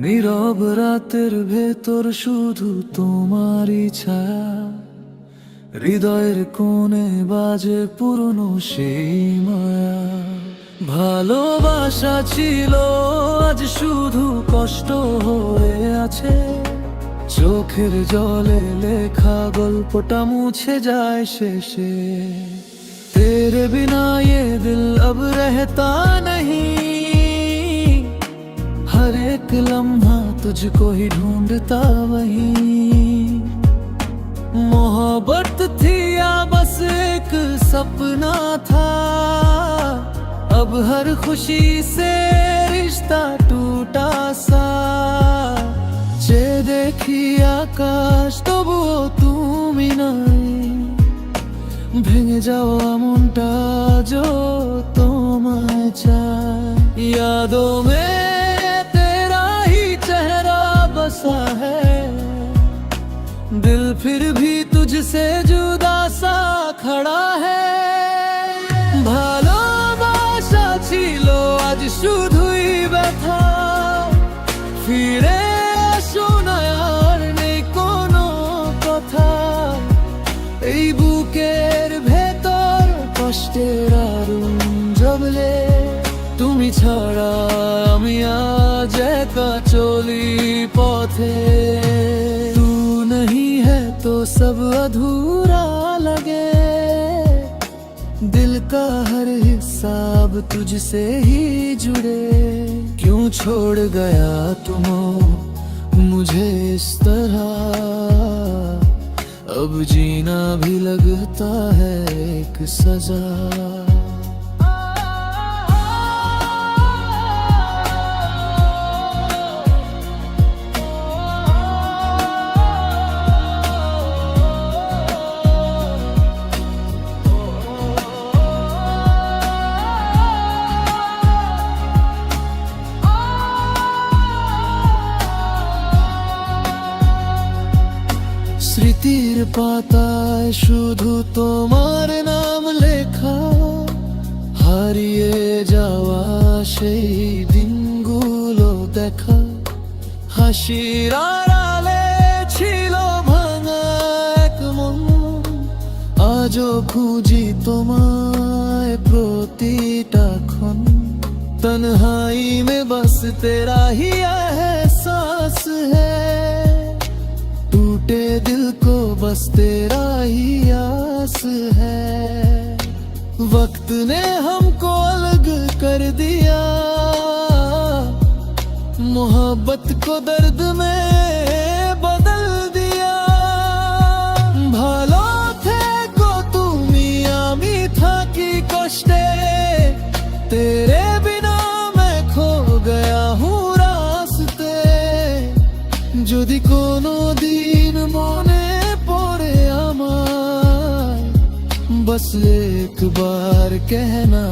নীরব রাতের ভেতর শুধু তোমারই ছায়া, হৃদয়ের কোণে বাজে পুরনো সেই মায়া। ভালোবাসা ছিল আজ শুধু কষ্ট হয়ে আছে, চোখের জলে লেখা গল্পটা মুছে যায় শেষে। तेरे बिना ये दिल अब रहता नहीं, हर एक लम्हा तुझको ही ढूंढता वहीं। मोहब्बत थी या बस एक सपना था, अब हर खुशी से रिश्ता टूटा सा। যে দেখি আকাশ তবুও তুমি নাই, ভেঙে যাওয়া মনটা जो তোমায় চায়। यादों में तेरा ही चेहरा बसा है, दिल फिर भी तुझसे जुदा सा खड़ा है। ভালোবাসা ছিল আজ শুধুই ব্যথা, ফিরে আসো না আর নেই কোনো কথা। এই বুকের ভেতর কষ্টের আগুন জ্বলে, তুমি ছাড়া আমি আজ একা চলি পথে। तू नहीं है तो सब अधूरा लगे, दिल का हर हिस्सा अब तुझसे ही जुड़े। क्यों छोड़ गया तुम मुझे इस तरह, अब जीना भी लगता है एक सजा। স্মৃতির পাতায় শুধু তোমার নাম লেখা, হারিয়ে যাওয়া সেই দিনগুলো দেখা। হাসির আড়ালে ছিল ভাঙা এক মন, আজও খুঁজি তোমায় প্রতিটা ক্ষণ। তন্হাই में बस तेरा ही एहसास है, टूटे दिल को बस तेरा ही आस है। वक्त ने हमको अलग कर दिया, मोहब्बत को दर्द में बदल दिया। ভালো থেকো তুমি আমি থাকি কষ্টে, तेरे बिना मैं खो गया हूँ रास्ते। যদি কোনো দিন মনে পড়ে আমায়, बस एक बार कहना।